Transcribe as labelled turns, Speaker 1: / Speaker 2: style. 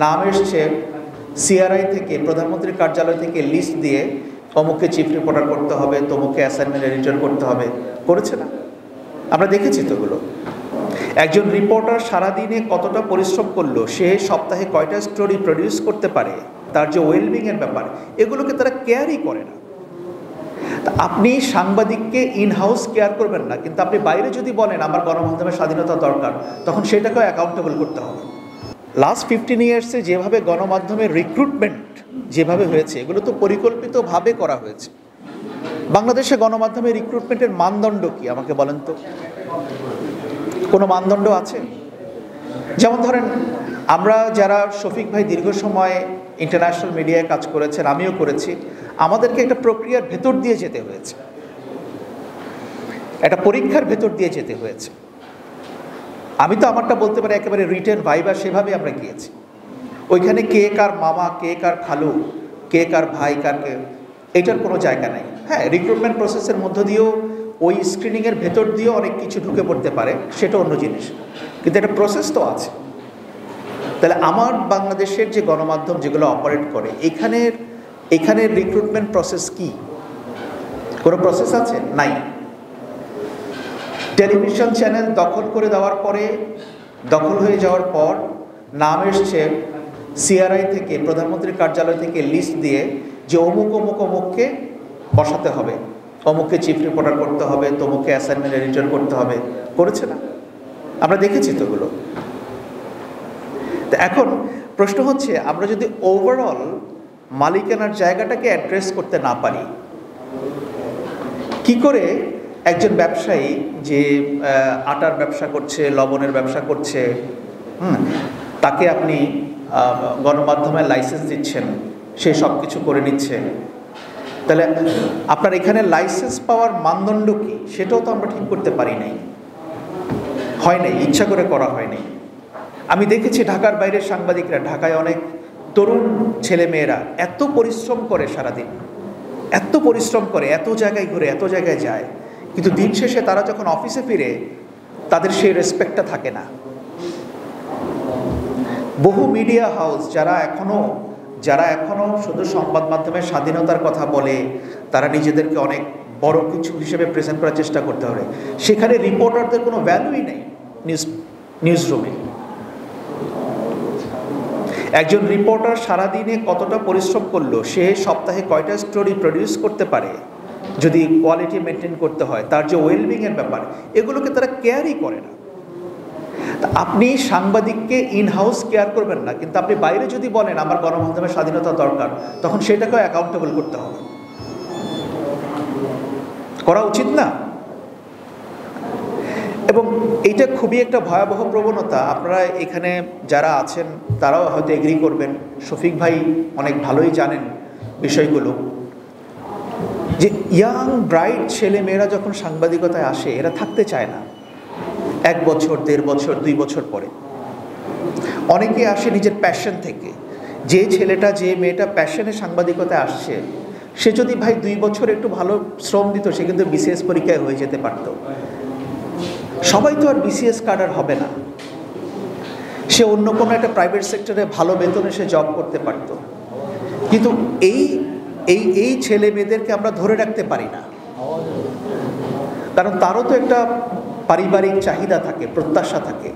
Speaker 1: নাম এসছে সিআরআই থেকে, প্রধানমন্ত্রীর কার্যালয় থেকে লিস্ট দিয়ে অমুককে চিফ রিপোর্টার করতে হবে, তমুককে অ্যাসাইনমেন্ট এডিটর করতে হবে, করেছে না? আমরা দেখেছি তো ওগুলো। একজন রিপোর্টার সারাদিনে কতটা পরিশ্রম করলো, সে সপ্তাহে কয়টা স্টোরি প্রডিউস করতে পারে, তার যে ওয়েলবিংয়ের ব্যাপার, এগুলোকে তারা কেয়ারই করে না। আপনি সাংবাদিককে ইন হাউস কেয়ার করবেন না, কিন্তু আপনি বাইরে যদি বলেন আমার গণমাধ্যমের স্বাধীনতা দরকার, তখন সেটাকেও অ্যাকাউন্টেবল করতে হবে। লাস্ট 15 ইয়ার্সে যেভাবে গণমাধ্যমের রিক্রুটমেন্ট যেভাবে হয়েছে, এগুলো তো পরিকল্পিতভাবে করা হয়েছে। বাংলাদেশে গণমাধ্যমের রিক্রুটমেন্টের মানদণ্ড কি আমাকে বলেন তো? কোনো মানদণ্ড আছে? যেমন ধরেন, আমরা যারা শফিক ভাই দীর্ঘ সময় ইন্টারন্যাশনাল মিডিয়ায় কাজ করেছেন, আমিও করেছি, আমাদেরকে একটা প্রক্রিয়ার ভেতর দিয়ে যেতে হয়েছে, একটা পরীক্ষার ভেতর দিয়ে যেতে হয়েছে। আমি তো আমারটা বলতে পারি একেবারে রিটেন ভাইবা, সেভাবে আমরা গিয়েছি। ওইখানে কে কার মামা, কে কার খালু, কে কার ভাই, কার কে, এটার কোনো জায়গা নেই। হ্যাঁ, রিক্রুটমেন্ট প্রসেসের মধ্য দিয়েও ওই স্ক্রিনিংয়ের ভেতর দিয়েও অনেক কিছু ঢুকে পড়তে পারে, সেটা অন্য জিনিস, কিন্তু একটা প্রসেস তো আছে। তাহলে আমার বাংলাদেশের যে গণমাধ্যম যেগুলো অপারেট করে, এখানের রিক্রুটমেন্ট প্রসেস কি? কোনো প্রসেস আছে? নাই। টেলিভিশন চ্যানেল দখল করে দেওয়ার পরে, দখল হয়ে যাওয়ার পর নাম এসছে সিআরআই থেকে, প্রধানমন্ত্রীর কার্যালয় থেকে লিস্ট দিয়ে যে অমুক অমুক অমুককে বসাতে হবে, অমুককে চিফ রিপোর্টার করতে হবে, তমুককে অ্যাসাইনমেন্ট এডিটর করতে হবে, করেছে না? আমরা দেখেছি তো ওগুলো। তো এখন প্রশ্ন হচ্ছে, আমরা যদি ওভারঅল মালিকানার জায়গাটাকে অ্যাড্রেস করতে না পারি, কি করে একজন ব্যবসায়ী যে আটার ব্যবসা করছে, লবণের ব্যবসা করছে, তাকে আপনি গণমাধ্যমের লাইসেন্স দিচ্ছেন, সে সব কিছু করে নিচ্ছে, তাহলে আপনার এখানে লাইসেন্স পাওয়ার মানদণ্ড কি, সেটাও তো আমরা ঠিক করতে পারি নাই, হয় নাই, ইচ্ছা করে করা হয়নি। আমি দেখেছি ঢাকার বাইরের সাংবাদিকরা, ঢাকায় অনেক তরুণ ছেলে মেয়েরা এত পরিশ্রম করে, সারাদিন এত পরিশ্রম করে, এত জায়গায় ঘুরে, এত জায়গায় যায়, কিন্তু দিন শেষে তারা যখন অফিসে ফিরে, তাদের সেই রেসপেক্টটা থাকে না। বহু মিডিয়া হাউস যারা এখনো শুধু সংবাদ মাধ্যমের স্বাধীনতার কথা বলে, তারা নিজেদেরকে অনেক বড় কিছু হিসেবে প্রেজেন্ট করার চেষ্টা করতে হবে, সেখানে রিপোর্টারদের কোনো ভ্যালুই নেই। নিউজ রুমে একজন রিপোর্টার সারাদিনে কতটা পরিশ্রম করলো, সে সপ্তাহে কয়টা স্টোরি প্রডিউস করতে পারে, যদি কোয়ালিটি মেনটেন করতে হয়, তার যে ওয়েলবিংয়ের ব্যাপার, এগুলোকে তারা কেয়ারই করে না। আপনি সাংবাদিককে ইন হাউস কেয়ার করবেন না, কিন্তু আপনি বাইরে যদি বলেন আমার গণমাধ্যমের স্বাধীনতা দরকার, তখন সেটাকেও অ্যাকাউন্টেবল করতে হবে। করা উচিত না? এবং এইটা খুবই একটা ভয়াবহ প্রবণতা। আপনারা এখানে যারা আছেন তারাও হয়তো এগ্রি করবেন, শফিক ভাই অনেক ভালোই জানেন বিষয়গুলো, যে ইয়াং ব্রাইট ছেলে মেয়েরা যখন সাংবাদিকতায় আসে, এরা থাকতে চায় না 1 বছর, 1.5 বছর, 2 বছর পরে। অনেকে আসে নিজের প্যাশন থেকে। যে ছেলেটা, যে মেয়েটা প্যাশনে সাংবাদিকতায় আসছে, সে যদি ভাই 2 বছর একটু ভালো শ্রম দিত, সে কিন্তু বিসিএস পরীক্ষায় হয়ে যেতে পারত। সবাই তো আর বিসিএস কাডার হবে না, সে অন্য কোনো একটা প্রাইভেট সেক্টরে ভালো বেতনে সে জব করতে পারত। কিন্তু এই ছেলে মেয়েদেরকে আমরা ধরে রাখতে পারি না, কারণ তারও তো একটা পারিবারিক চাহিদা থাকে, প্রত্যাশা থাকে।